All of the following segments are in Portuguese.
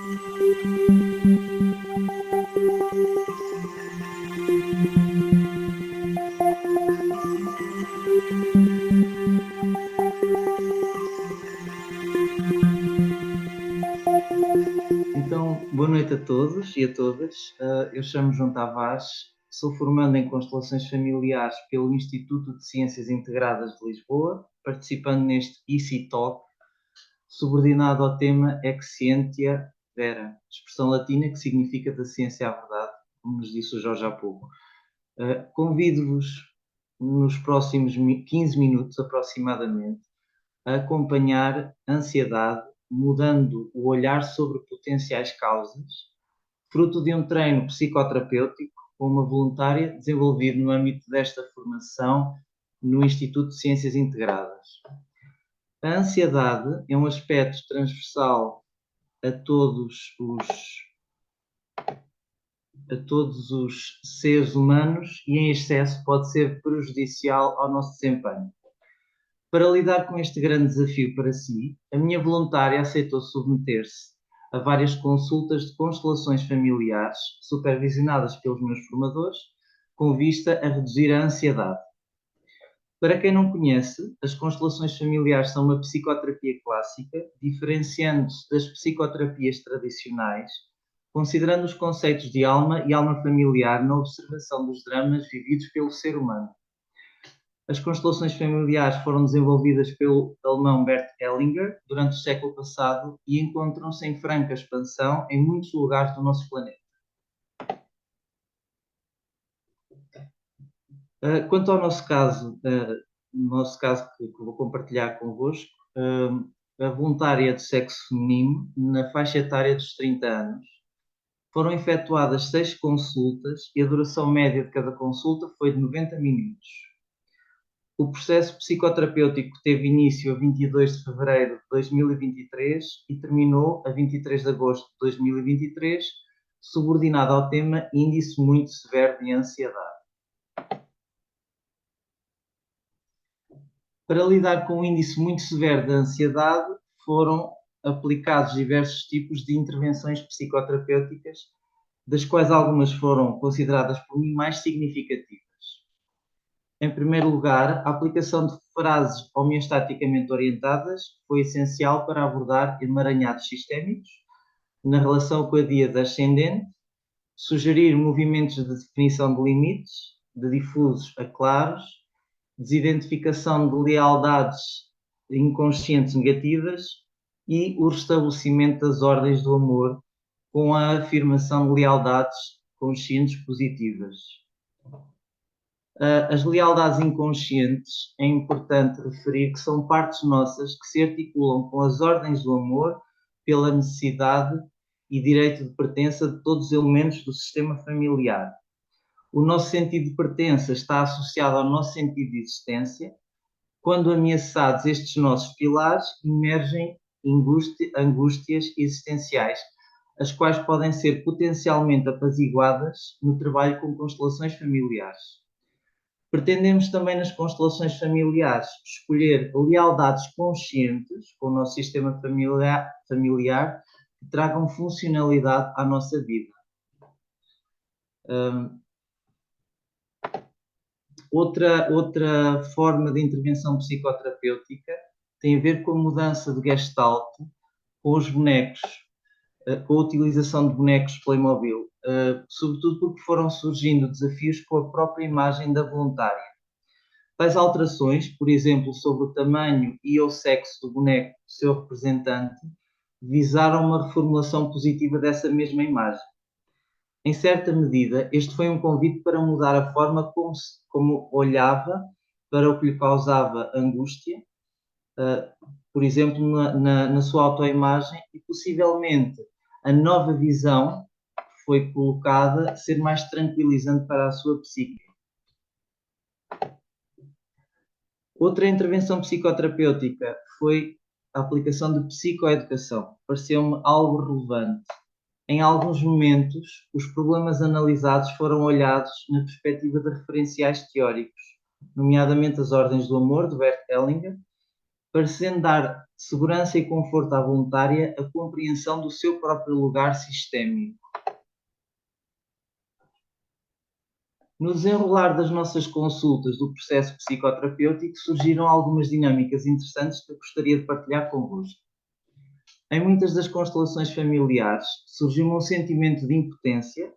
Então, boa noite a todos e a todas. Eu chamo João Tavares, sou formando em Constelações Familiares pelo Instituto de Ciências Integradas de Lisboa, participando neste EC Talk, subordinado ao tema Ex Scientia Vera, expressão latina que significa da ciência à verdade, como nos disse o Jorge há pouco. Convido-vos, nos próximos 15 minutos aproximadamente, a acompanhar a ansiedade, mudando o olhar sobre potenciais causas, fruto de um treino psicoterapêutico com uma voluntária desenvolvido no âmbito desta formação no Instituto de Ciências Integradas. A ansiedade é um aspecto transversal a todos os seres humanos e, em excesso, pode ser prejudicial ao nosso desempenho. Para lidar com este grande desafio para si, a minha voluntária aceitou submeter-se a várias consultas de constelações familiares, supervisionadas pelos meus formadores, com vista a reduzir a ansiedade. Para quem não conhece, as constelações familiares são uma psicoterapia clássica, diferenciando-se das psicoterapias tradicionais, considerando os conceitos de alma e alma familiar na observação dos dramas vividos pelo ser humano. As constelações familiares foram desenvolvidas pelo alemão Bert Hellinger durante o século passado e encontram-se em franca expansão em muitos lugares do nosso planeta. Quanto ao nosso caso que vou compartilhar convosco, a voluntária de sexo feminino, na faixa etária dos 30 anos, foram efetuadas 6 consultas e a duração média de cada consulta foi de 90 minutos. O processo psicoterapêutico teve início a 22 de fevereiro de 2023 e terminou a 23 de agosto de 2023, subordinado ao tema Índice Muito Severo de Ansiedade. Para lidar com o índice muito severo de ansiedade, foram aplicados diversos tipos de intervenções psicoterapêuticas, das quais algumas foram consideradas por mim mais significativas. Em primeiro lugar, a aplicação de frases homeostaticamente orientadas foi essencial para abordar emaranhados sistémicos na relação com a díade ascendente, sugerir movimentos de definição de limites, de difusos a claros, desidentificação de lealdades inconscientes negativas e o restabelecimento das ordens do amor com a afirmação de lealdades conscientes positivas. As lealdades inconscientes, é importante referir que são partes nossas que se articulam com as ordens do amor pela necessidade e direito de pertença de todos os elementos do sistema familiar. O nosso sentido de pertença está associado ao nosso sentido de existência. Quando ameaçados estes nossos pilares, emergem angústias existenciais, as quais podem ser potencialmente apaziguadas no trabalho com constelações familiares. Pretendemos também nas constelações familiares escolher lealdades conscientes com o nosso sistema familiar que tragam funcionalidade à nossa vida. Outra forma de intervenção psicoterapêutica tem a ver com a mudança de gestalt com os bonecos, com a utilização de bonecos Playmobil, sobretudo porque foram surgindo desafios com a própria imagem da voluntária. Tais alterações, por exemplo, sobre o tamanho e o sexo do boneco do seu representante, visaram uma reformulação positiva dessa mesma imagem. Em certa medida, este foi um convite para mudar a forma como olhava para o que lhe causava angústia, por exemplo, na sua autoimagem, e possivelmente a nova visão que foi colocada ser mais tranquilizante para a sua psique. Outra intervenção psicoterapêutica foi a aplicação de psicoeducação. Pareceu-me algo relevante. Em alguns momentos, os problemas analisados foram olhados na perspectiva de referenciais teóricos, nomeadamente as ordens do amor, de Bert Hellinger, parecendo dar segurança e conforto à voluntária a compreensão do seu próprio lugar sistémico. No desenrolar das nossas consultas do processo psicoterapêutico, surgiram algumas dinâmicas interessantes que eu gostaria de partilhar convosco. Em muitas das constelações familiares, surgiu um sentimento de impotência,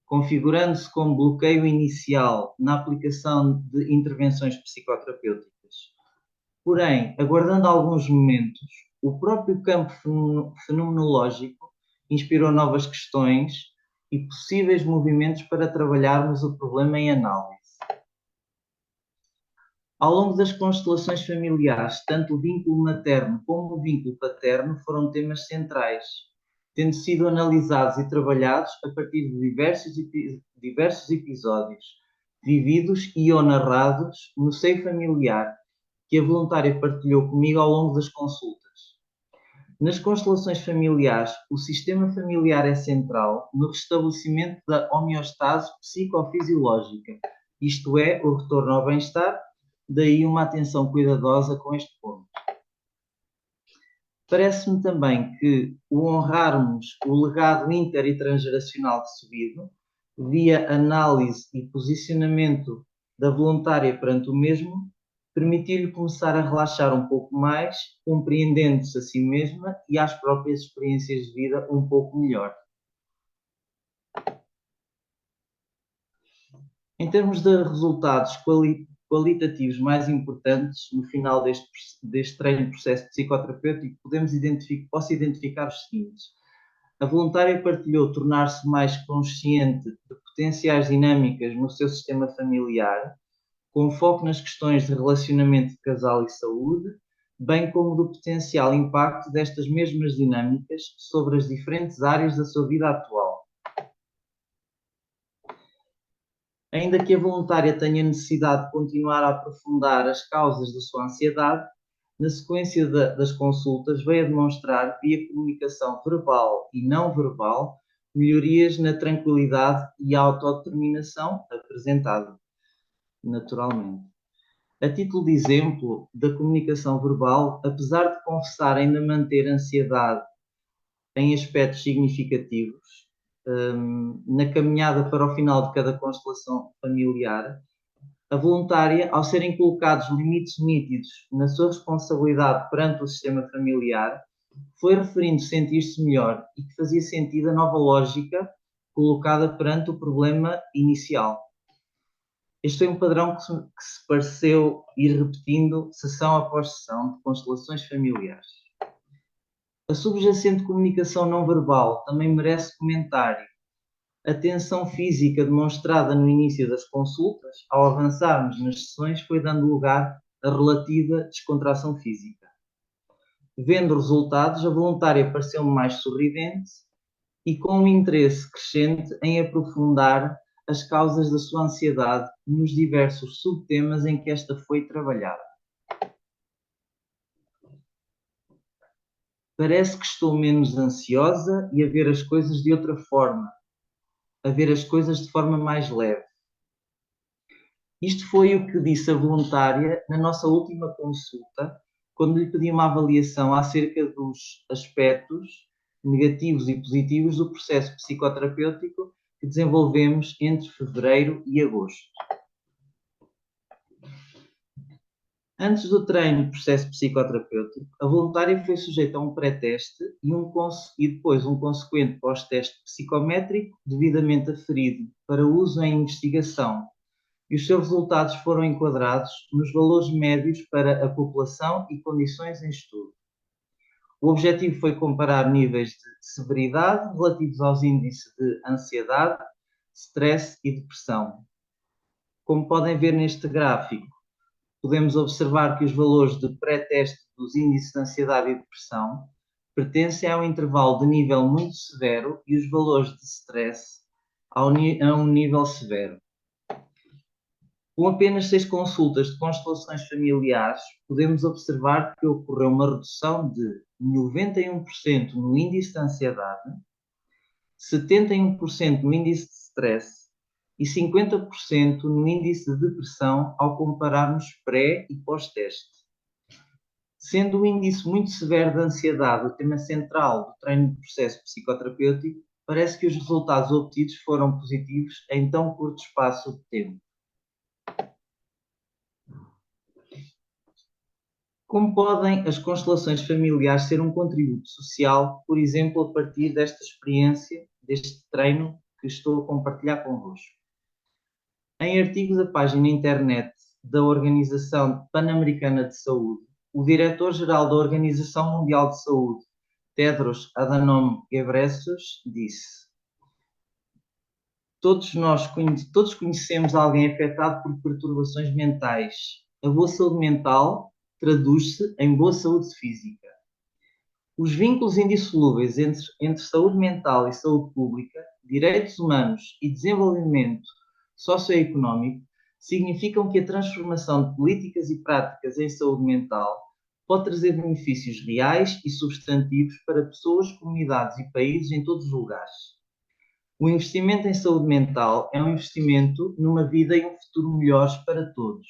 configurando-se como bloqueio inicial na aplicação de intervenções psicoterapêuticas. Porém, aguardando alguns momentos, o próprio campo fenomenológico inspirou novas questões e possíveis movimentos para trabalharmos o problema em análise. Ao longo das constelações familiares, tanto o vínculo materno como o vínculo paterno foram temas centrais, tendo sido analisados e trabalhados a partir de diversos episódios, vividos e ou narrados no seio familiar, que a voluntária partilhou comigo ao longo das consultas. Nas constelações familiares, o sistema familiar é central no restabelecimento da homeostase psicofisiológica, isto é, o retorno ao bem-estar, daí uma atenção cuidadosa com este ponto. Parece-me também que o honrarmos o legado inter e transgeracional recebido, via análise e posicionamento da voluntária perante o mesmo, permitiu-lhe começar a relaxar um pouco mais, compreendendo-se a si mesma e às próprias experiências de vida um pouco melhor. Em termos de resultados qualitativos mais importantes no final deste treino de processo psicoterapêutico, posso identificar os seguintes. A voluntária partilhou tornar-se mais consciente de potenciais dinâmicas no seu sistema familiar, com foco nas questões de relacionamento de casal e saúde, bem como do potencial impacto destas mesmas dinâmicas sobre as diferentes áreas da sua vida atual. Ainda que a voluntária tenha necessidade de continuar a aprofundar as causas da sua ansiedade, na sequência das consultas veio a demonstrar, via comunicação verbal e não verbal, melhorias na tranquilidade e autodeterminação apresentada naturalmente. A título de exemplo da comunicação verbal, apesar de confessar ainda manter ansiedade em aspectos significativos, na caminhada para o final de cada constelação familiar, a voluntária, ao serem colocados limites nítidos na sua responsabilidade perante o sistema familiar, foi referindo sentir-se melhor e que fazia sentido a nova lógica colocada perante o problema inicial. Este foi um padrão que se pareceu ir repetindo sessão após sessão de constelações familiares. A subjacente comunicação não verbal também merece comentário. A tensão física demonstrada no início das consultas, ao avançarmos nas sessões, foi dando lugar à relativa descontração física. Vendo resultados, a voluntária pareceu-me mais sorridente e com um interesse crescente em aprofundar as causas da sua ansiedade nos diversos subtemas em que esta foi trabalhada. Parece que estou menos ansiosa e a ver as coisas de outra forma, a ver as coisas de forma mais leve. Isto foi o que disse a voluntária na nossa última consulta, quando lhe pedi uma avaliação acerca dos aspectos negativos e positivos do processo psicoterapêutico que desenvolvemos entre fevereiro e agosto. Antes do treino de processo psicoterapêutico, a voluntária foi sujeita a um pré-teste e depois um consequente pós-teste psicométrico devidamente aferido para uso em investigação, e os seus resultados foram enquadrados nos valores médios para a população e condições em estudo. O objetivo foi comparar níveis de severidade relativos aos índices de ansiedade, stress e depressão. Como podem ver neste gráfico, podemos observar que os valores de pré-teste dos índices de ansiedade e depressão pertencem a um intervalo de nível muito severo e os valores de stress a um nível severo. Com apenas 6 consultas de constelações familiares, podemos observar que ocorreu uma redução de 91% no índice de ansiedade, 71% no índice de stress e 50% no índice de depressão ao compararmos pré e pós-teste. Sendo o índice muito severo de ansiedade o tema central do treino de processo psicoterapêutico, parece que os resultados obtidos foram positivos em tão curto espaço de tempo. Como podem as constelações familiares ser um contributo social, por exemplo, a partir desta experiência, deste treino que estou a compartilhar convosco? Em artigos da página internet da Organização Pan-Americana de Saúde, o diretor-geral da Organização Mundial de Saúde, Tedros Adhanom Ghebreyesus, disse: todos conhecemos alguém afetado por perturbações mentais. A boa saúde mental traduz-se em boa saúde física. Os vínculos indissolúveis entre saúde mental e saúde pública, direitos humanos e desenvolvimento socioeconómico significam que a transformação de políticas e práticas em saúde mental pode trazer benefícios reais e substantivos para pessoas, comunidades e países em todos os lugares. O investimento em saúde mental é um investimento numa vida e um futuro melhores para todos.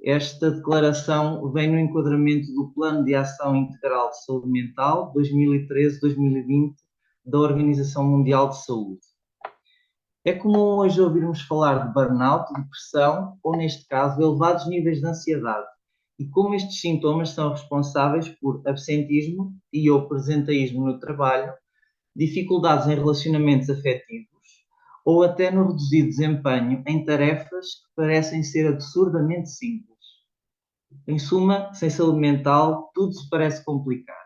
Esta declaração vem no enquadramento do Plano de Ação Integral de Saúde Mental 2013-2020 da Organização Mundial de Saúde. É comum hoje ouvirmos falar de burnout, depressão ou, neste caso, elevados níveis de ansiedade e como estes sintomas são responsáveis por absentismo e ou presenteísmo no trabalho, dificuldades em relacionamentos afetivos ou até no reduzido desempenho em tarefas que parecem ser absurdamente simples. Em suma, sem saúde mental, tudo se parece complicar.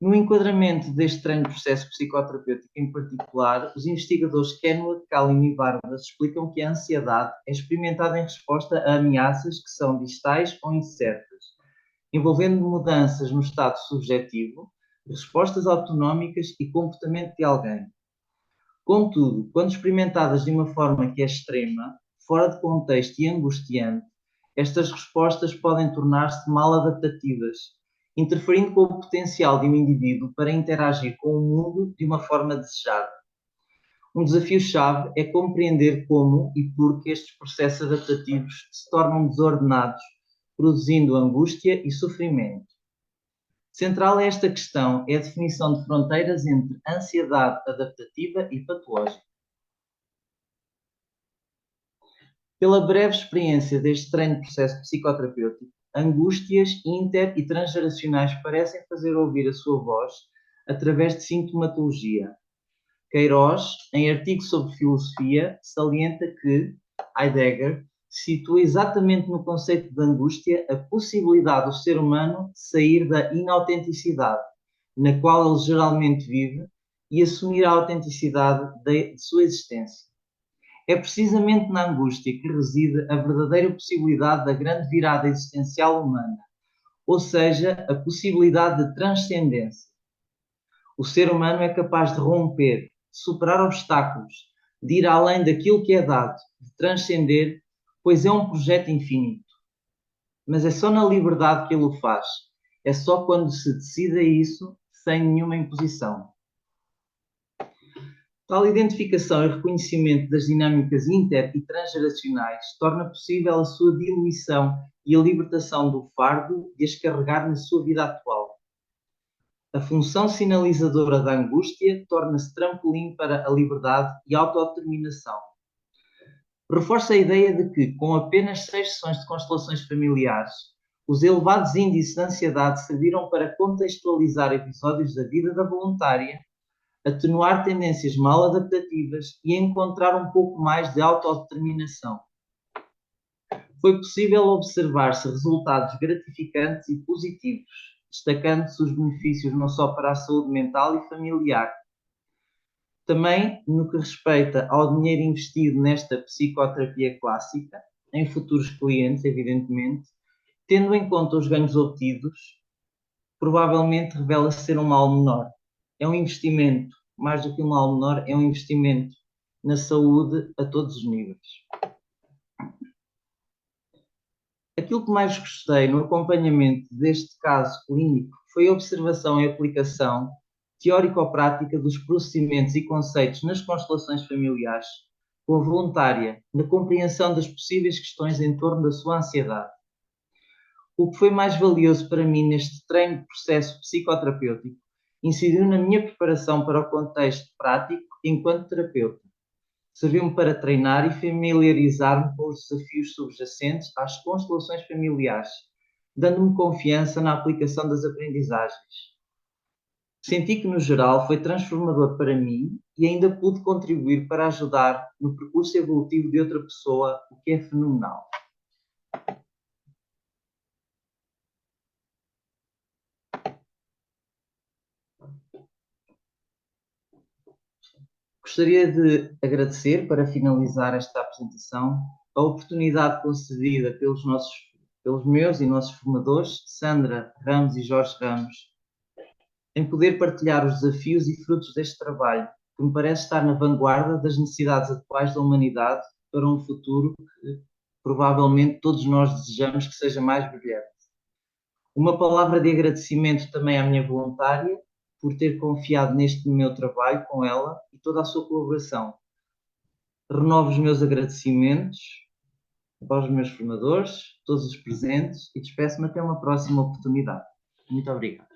No enquadramento deste treino de processo psicoterapêutico em particular, os investigadores Kenwood, Kalin e Vargas explicam que a ansiedade é experimentada em resposta a ameaças que são distais ou incertas, envolvendo mudanças no estado subjetivo, respostas autonómicas e comportamento de alguém. Contudo, quando experimentadas de uma forma que é extrema, fora de contexto e angustiante, estas respostas podem tornar-se mal adaptativas, interferindo com o potencial de um indivíduo para interagir com o mundo de uma forma desejada. Um desafio-chave é compreender como e por que estes processos adaptativos se tornam desordenados, produzindo angústia e sofrimento. Central a esta questão é a definição de fronteiras entre ansiedade adaptativa e patológica. Pela breve experiência deste treino de processo psicoterapêutico, angústias inter- e transgeracionais parecem fazer ouvir a sua voz através de sintomatologia. Queiroz, em artigo sobre filosofia, salienta que Heidegger situa exatamente no conceito de angústia a possibilidade do ser humano sair da inautenticidade, na qual ele geralmente vive, e assumir a autenticidade de sua existência. É precisamente na angústia que reside a verdadeira possibilidade da grande virada existencial humana, ou seja, a possibilidade de transcendência. O ser humano é capaz de romper, de superar obstáculos, de ir além daquilo que é dado, de transcender, pois é um projeto infinito. Mas é só na liberdade que ele o faz. É só quando se decide a isso, sem nenhuma imposição. Tal identificação e reconhecimento das dinâmicas inter- e transgeracionais torna possível a sua diluição e a libertação do fardo de as carregar na sua vida atual. A função sinalizadora da angústia torna-se trampolim para a liberdade e autodeterminação. Reforça a ideia de que, com apenas 6 sessões de constelações familiares, os elevados índices de ansiedade serviram para contextualizar episódios da vida da voluntária, atenuar tendências mal adaptativas e encontrar um pouco mais de autodeterminação. Foi possível observar-se resultados gratificantes e positivos, destacando-se os benefícios não só para a saúde mental e familiar. Também no que respeita ao dinheiro investido nesta psicoterapia clássica, em futuros clientes, evidentemente, tendo em conta os ganhos obtidos, provavelmente revela-se ser um mal menor. É um investimento, mais do que um mal menor, é um investimento na saúde a todos os níveis. Aquilo que mais gostei no acompanhamento deste caso clínico foi a observação e aplicação teórico-prática dos procedimentos e conceitos nas constelações familiares, com a voluntária na compreensão das possíveis questões em torno da sua ansiedade. O que foi mais valioso para mim neste treino de processo psicoterapêutico incidiu na minha preparação para o contexto prático enquanto terapeuta. Serviu-me para treinar e familiarizar-me com os desafios subjacentes às constelações familiares, dando-me confiança na aplicação das aprendizagens. Senti que, no geral, foi transformador para mim e ainda pude contribuir para ajudar no percurso evolutivo de outra pessoa, o que é fenomenal. Gostaria de agradecer, para finalizar esta apresentação, a oportunidade concedida pelos meus e nossos formadores, Sandra Ramos e Jorge Ramos, em poder partilhar os desafios e frutos deste trabalho, que me parece estar na vanguarda das necessidades atuais da humanidade para um futuro que provavelmente todos nós desejamos que seja mais brilhante. Uma palavra de agradecimento também à minha voluntária, por ter confiado neste meu trabalho com ela e toda a sua colaboração. Renovo os meus agradecimentos aos meus formadores, todos os presentes, e despeço-me até uma próxima oportunidade. Muito obrigado.